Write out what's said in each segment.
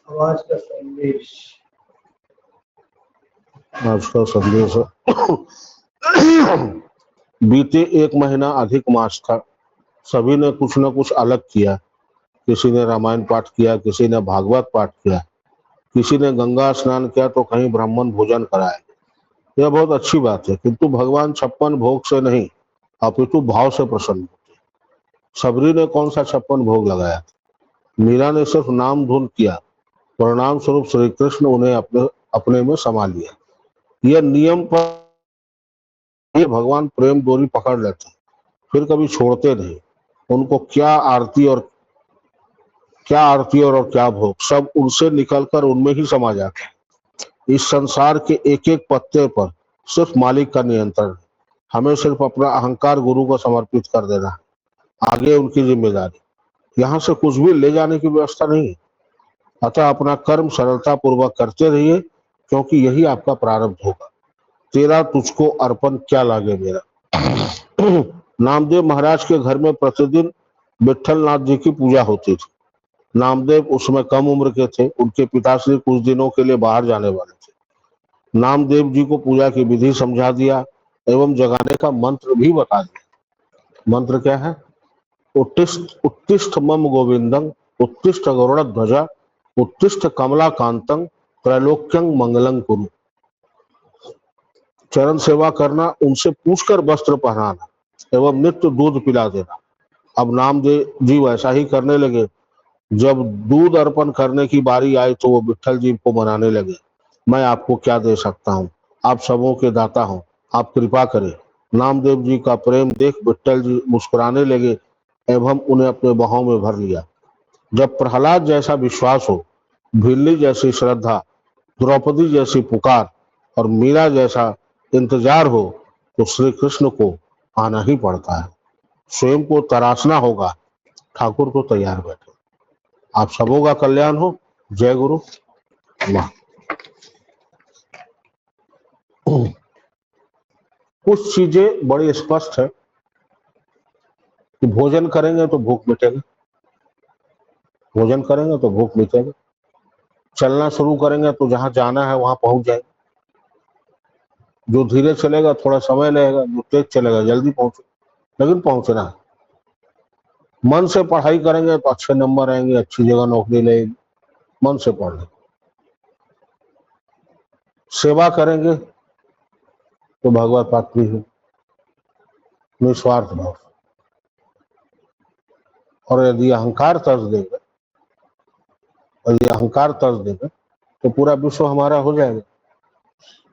समाज का संदेश। आज का संदेश है बीते एक महीना अधिक मास था। सभी ने कुछ न कुछ अलग किया। किसी ने रामायण पाठ किया, किसी ने भागवत पाठ किया, किसी ने गंगा स्नान किया तो कहीं ब्राह्मण भोजन कराया। यह बहुत अच्छी बात है, किंतु भगवान 56 भोग से नहीं अपितु भाव से प्रसन्न होते हैं। सबरी ने कौन सा 56 भोग लगाया था? मीरा ने सिर्फ नाम धुन किया। परिणाम स्वरूप श्री कृष्ण उन्हें अपने अपने में समा लिया। यह नियम पर ये भगवान प्रेम डोरी पकड़ लेते हैं, फिर कभी छोड़ते नहीं। उनको क्या आरती और क्या भोग, सब उनसे निकलकर उनमें ही समा जाता है। इस संसार के एक एक पत्ते पर सिर्फ मालिक का नियंत्रण है। हमें सिर्फ अपना अहंकार गुरु को समर्पित कर देना है, आगे उनकी जिम्मेदारी। यहाँ से कुछ भी ले जाने की व्यवस्था नहीं है। अतः अपना कर्म सरलता पूर्वक करते रहिए, क्योंकि यही आपका प्रारब्ध होगा। तेरा तुझको अर्पण क्या लागे मेरा। नामदेव महाराज के घर में प्रतिदिन विट्ठल नाथ जी की पूजा होती थी। नामदेव उसमें कम उम्र के थे। उनके पिताश्री कुछ दिनों के लिए बाहर जाने वाले थे। नामदेव जी को पूजा की विधि समझा दिया एवं जगाने का मंत्र भी बता दिया। मंत्र क्या है? उत्तिष्ठ उत्तिष्ठ मम गोविंदं, उत्तिष्ठ गरुड़ ध्वजा, उत्तिष्ठ कमला कांतं, त्रैलोक्यं मंगलं कुरु। चरण सेवा करना, उनसे पूछकर वस्त्र पहनाना एवं नित्य दूध पिला देना। अब नामदेव जी वैसा ही करने लगे। जब दूध अर्पण करने की बारी आई तो वो विट्ठल जी को मनाने लगे। मैं आपको क्या दे सकता हूँ? आप सबों के दाता हो, आप कृपा करें। नामदेव जी का प्रेम देख विट्ठल जी मुस्कुराने लगे एवं उन्हें अपने बाहों में भर लिया। जब प्रहलाद जैसा विश्वास हो, भिल्ली जैसी श्रद्धा, द्रौपदी जैसी पुकार और मीरा जैसा इंतजार हो, तो श्री कृष्ण को आना ही पड़ता है। स्वयं को तराशना होगा, ठाकुर को तैयार बैठे। आप सबों का कल्याण हो। जय गुरु। वाह। कुछ चीजें बड़ी स्पष्ट है कि भोजन करेंगे तो भूख मिटेगी, भोजन करेंगे तो भूख मिटेगी। चलना शुरू करेंगे तो जहां जाना है वहां पहुंच जाएंगे। जो धीरे चलेगा थोड़ा समय लगेगा, जो तेज चलेगा जल्दी पहुंचे, लेकिन पहुंचना है। मन से पढ़ाई करेंगे तो अच्छे नंबर आएंगे, अच्छी जगह नौकरी लगेगी। मन से पढ़ लें। सेवा करेंगे तो भगवत प्राप्ति है, निस्वार्थ भाव। और यदि अहंकार तर्ज देंगे तो पूरा विश्व हमारा हो जाएगा।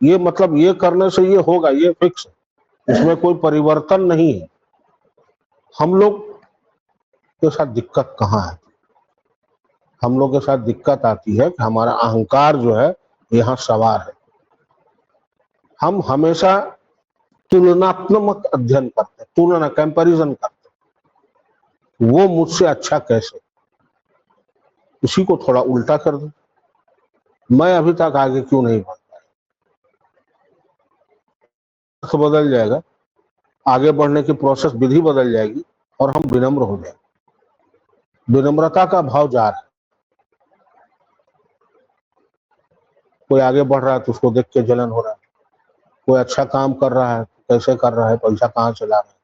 ये मतलब ये करने से ये होगा, ये फिक्स है, इसमें कोई परिवर्तन नहीं है। हम लोग के साथ दिक्कत कहाँ है? हम लोग के साथ दिक्कत आती है कि हमारा अहंकार जो है यहाँ सवार है। हम हमेशा तुलनात्मक अध्ययन करते हैं, तुलना कंपैरिजन करते हैं। वो मुझसे अच्छा कैसे, इसी को थोड़ा उल्टा कर दो। मैं अभी तक आगे क्यों नहीं बढ़ पाया? बदल जाएगा, आगे बढ़ने की प्रोसेस विधि बदल जाएगी और हम विनम्र हो जाएंगे। विनम्रता का भाव जा रहा है। कोई आगे बढ़ रहा है तो उसको देख के जलन हो रहा है। कोई अच्छा काम कर रहा है, कैसे कर रहा है, पैसा कहाँ चला रहा है।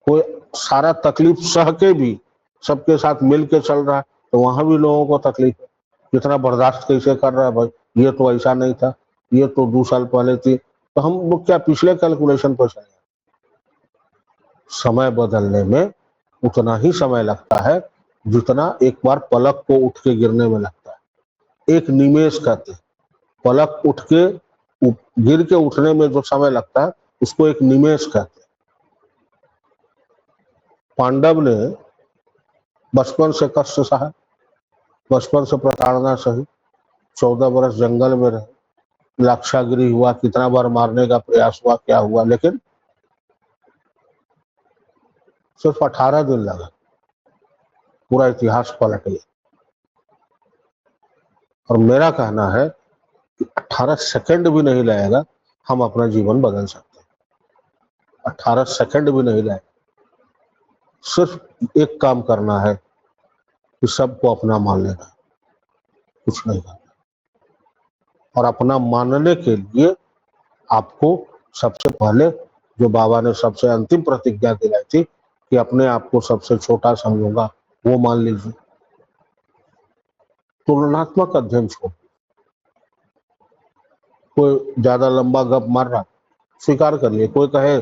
कोई सारा तकलीफ सह के भी सबके साथ मिल के चल रहा है, तो वहां भी लोगों को तकलीफ है। कितना बर्दाश्त कैसे कर रहा है भाई, ये तो ऐसा नहीं था, ये तो 2 साल पहले थी। तो हम लोग क्या पिछले कैलकुलेशन पर चले? समय बदलने में उतना ही समय लगता है जितना एक बार पलक को उठ के गिरने में लगता है। एक निमेष कहते हैं। पलक उठ के गिर के उठने में जो समय लगता है उसको एक निमेष कहते हैं। पांडव ने बचपन से कष्ट सहा, बचपन से प्रताड़ना सही, 14 वर्ष जंगल में रहे, लाक्षागिरी हुआ, कितना बार मारने का प्रयास हुआ, क्या हुआ, लेकिन सिर्फ 18 दिन लगा, पूरा इतिहास पलट गया। और मेरा कहना है कि 18 सेकंड भी नहीं लगेगा, हम अपना जीवन बदल सकते हैं। 18 सेकंड भी नहीं लगेगा। सिर्फ एक काम करना है कि सबको अपना मान लेना। कुछ नहीं करना। और अपना मानने के लिए आपको सबसे पहले जो बाबा ने सबसे अंतिम प्रतिज्ञा दिलाई थी कि अपने आप को सबसे छोटा समझूंगा, वो मान लीजिए। तुलनात्मक अध्ययन छोड़, कोई ज्यादा लंबा गप मार रहा, स्वीकार कर लिए। कोई कहे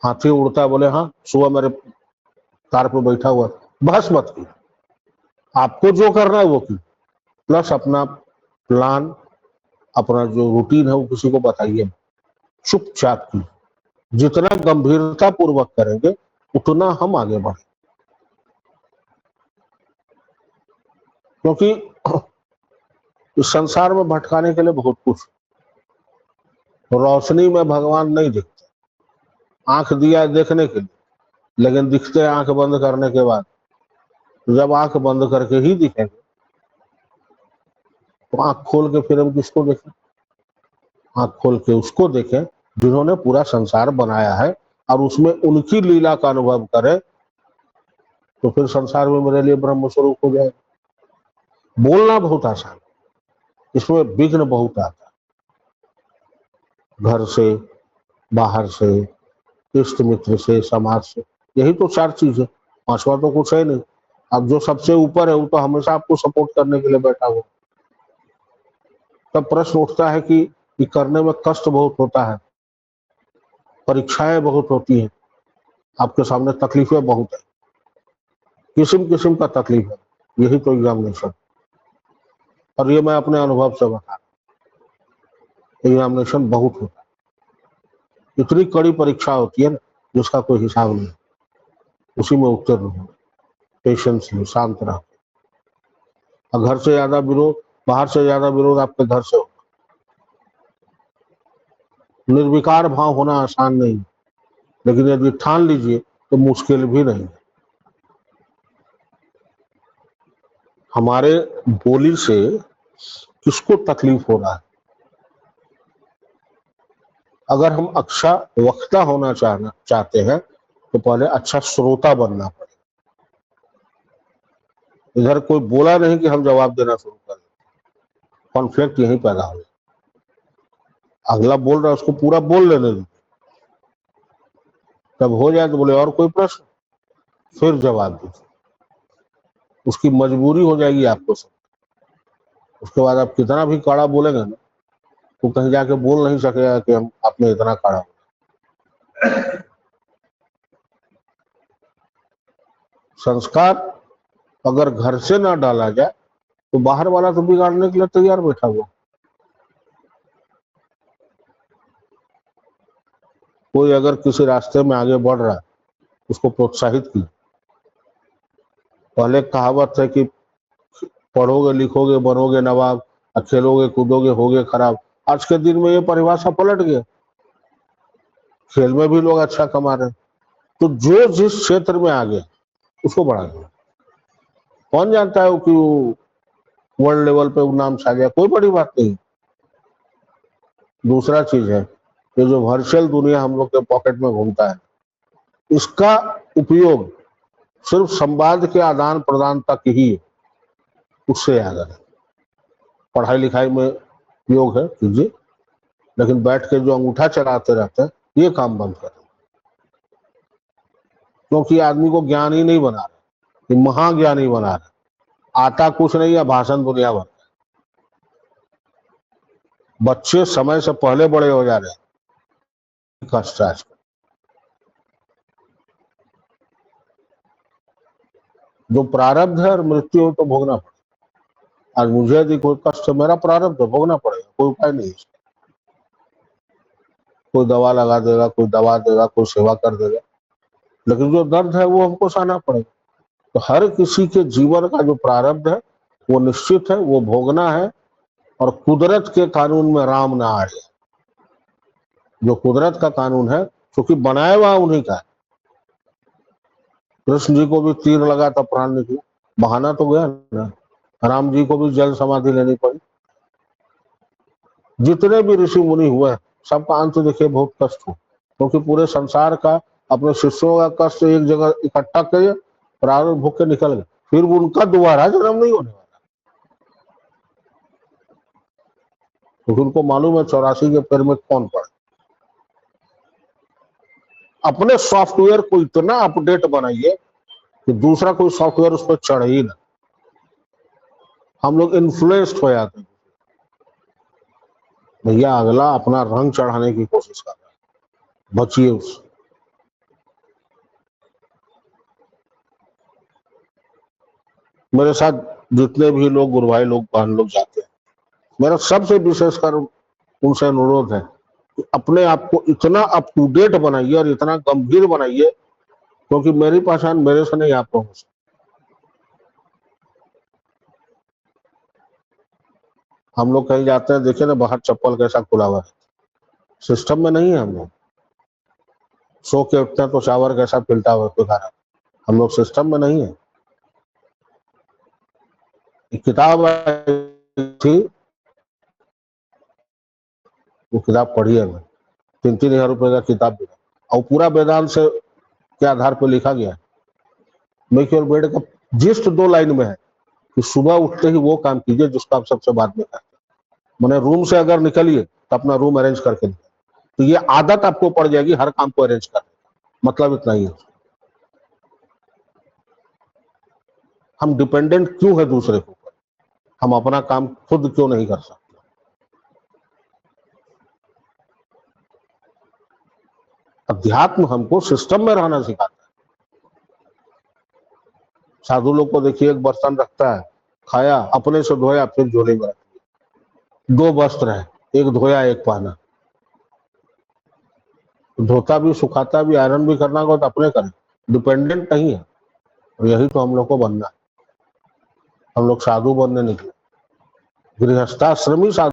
हाथी उड़ता है, बोले हाँ सुबह मेरे कार पे बैठा हुआ, बहस मत की। आपको जो करना है वो की, प्लस अपना प्लान, अपना जो रूटीन है वो किसी को बताइए, चुपचाप की। जितना गंभीरता पूर्वक करेंगे उतना हम आगे बढ़े, क्योंकि इस संसार में भटकाने के लिए बहुत कुछ। रोशनी में भगवान नहीं दिखते, आंख दिया है देखने के लिए, लेकिन दिखते हैं आंख बंद करने के बाद। जब आंख बंद करके ही दिखेंगे तो आंख खोल के फिर हम किसको देखें? आंख खोल के उसको देखें जिन्होंने पूरा संसार बनाया है, और उसमें उनकी लीला का अनुभव करें, तो फिर संसार में मेरे लिए ब्रह्म स्वरूप हो जाए। बोलना बहुत आसान, इसमें विघ्न बहुत आता है। घर से, बाहर से, इष्ट मित्र से, समाज से, यही तो चार चीज है, पांचवा तो कुछ है नहीं। अब जो सबसे ऊपर है वो तो हमेशा आपको सपोर्ट करने के लिए बैठा हुआ। तब प्रश्न उठता है कि ये करने में कष्ट बहुत होता है, परीक्षाएं बहुत होती हैं, आपके सामने तकलीफें बहुत है, किस्म किस्म का तकलीफ है, यही तो एग्जामिनेशन। और ये मैं अपने अनुभव से बता, एग्जामिनेशन बहुत होता है, इतनी कड़ी परीक्षा होती है ना जिसका कोई हिसाब नहीं। उसी में उत्तीर्ण हो, पेशेंस में शांत रहो। और घर से ज्यादा विरोध, बाहर से ज्यादा विरोध आपके घर से हो। निर्विकार भाव होना आसान नहीं, लेकिन यदि ठान लीजिए तो मुश्किल भी नहीं। हमारे बोली से किसको तकलीफ हो रहा है? अगर हम अच्छा वक्ता होना चाहते हैं तो पहले अच्छा श्रोता बनना पड़ेगा। इधर कोई बोला नहीं कि हम जवाब देना शुरू कर दें, कॉन्फ्लिक्ट यहीं पैदा हो। अगला बोल रहा है उसको पूरा बोल लेने दीजिए, तब हो जाए तो बोले और कोई प्रश्न, फिर जवाब दीजिए। उसकी मजबूरी हो जाएगी आपको सब। उसके बाद आप कितना भी कड़ा बोलेंगे ना, तो कहीं जाके बोल नहीं सकेगा कि हम आपने इतना कड़ा। संस्कार अगर घर से ना डाला जाए तो बाहर वाला तो बिगाड़ने के लिए तैयार बैठा हुआ। कोई अगर किसी रास्ते में आगे बढ़ रहा है उसको प्रोत्साहित कीजिए। पहले कहावत है कि पढ़ोगे लिखोगे बनोगे नवाब, और खेलोगे कूदोगे होगे खराब। आज के दिन में ये परिभाषा पलट गया, खेल में भी लोग अच्छा कमा रहे हैं। तो जो जिस क्षेत्र में आगे उसको बढ़ा दो। कौन जानता है कि वर्ल्ड लेवल पे वो नाम छा गया, कोई बड़ी बात नहीं। दूसरा चीज है, ये जो वर्चुअल दुनिया हम लोग के पॉकेट में घूमता है, इसका उपयोग सिर्फ संवाद के आदान प्रदान तक ही, उससे आगे पढ़ाई लिखाई में उपयोग है कीजिए, लेकिन बैठ के जो अंगूठा चलाते रहते हैं ये काम बंद करें। क्योंकि आदमी को ज्ञानी नहीं बना रहे, महाज्ञानी बना रहे। आता कुछ नहीं है, भाषण दुनिया भर। बच्चे समय से पहले बड़े हो जा रहे हैं, कष्ट है आजकल। जो प्रारब्ध है और मृत्यु हो तो भोगना पड़ेगा। आज मुझे यदि कोई कष्ट, मेरा प्रारब्ध है, भोगना पड़ेगा, कोई उपाय नहीं है। कोई दवा लगा देगा, कोई दवा देगा, कोई सेवा कर देगा, लेकिन जो दर्द है वो हमको सहना पड़ेगा। तो हर किसी के जीवन का जो प्रारब्ध है वो निश्चित है, वो भोगना है। और कुदरत के कानून में राम ना आए। जो कुदरत का कानून है, क्योंकि बनाया हुआ उन्हीं का है। कृष्ण जी को भी तीर लगा था, प्राण निकला, बहाना तो गया ना। राम जी को भी जल समाधि लेनी पड़ी। जितने भी ऋषि मुनि हुए सबका अंत देखिए बहुत कष्ट हो, क्योंकि पूरे संसार का, अपने शिष्यों का कष्ट एक जगह इकट्ठा किए, प्रारब्ध भोग के निकल गए, फिर उनका दोबारा जन्म नहीं होने वाला। क्योंकि उनको मालूम है 84 के पैर में कौन पड़ा। अपने सॉफ्टवेयर को इतना अपडेट बनाइए कि दूसरा कोई सॉफ्टवेयर उस पर चढ़ ही ना। हम लोग इन्फ्लुएंस्ड हो जाते हैं। भैया अगला अपना रंग चढ़ाने की कोशिश कर रहा है, बचिए उससे। मेरे साथ जितने भी लोग गुरु भाई लोग बहन लोग जाते हैं, मेरा सबसे विशेषकर उनसे अनुरोध है कि अपने आप को इतना अप टू डेट बनाइए और इतना गंभीर बनाइए, क्योंकि मेरी पहचान मेरे से नहीं आपको हो सकती। हम लोग कहीं जाते हैं, देखिए ना बाहर चप्पल कैसा खुला हुआ है, सिस्टम में नहीं है। हम लोग सो के उठते हैं तो शावर कैसा पिलता हुआ है, हम लोग सिस्टम में नहीं है। एक किताब थी, वो किताब पढ़ी है मैं, 3-3 हजार रुपए का किताब भी, और पूरा वेदांत से के आधार पर लिखा गया है। मेक योर बेड का जिस्ट 2 लाइन में है कि सुबह उठते ही वो काम कीजिए जिसको आप सबसे बाद में करते हैं। मैंने रूम से अगर निकलिए तो अपना रूम अरेंज करके निकलिए, तो ये आदत आपको पड़ जाएगी हर काम को अरेंज करने का। मतलब इतना ही है। हम डिपेंडेंट क्यों है दूसरे के ऊपर, हम अपना काम खुद क्यों नहीं कर सकते। अध्यात्म हमको सिस्टम में रहना सिखाता है। साधु लोग को देखिए, एक बर्तन रखता है, खाया अपने से धोया फिर झोले में रख दिया। 2 वस्त्र है, एक धोया एक पहना, धोता भी सुखाता भी आयरन भी करना होगा तो अपने करें, डिपेंडेंट नहीं है। और यही तो हम लोग को बनना है। हम लोग साधु बनने निकले, गृहस्थाश्रमी साधु।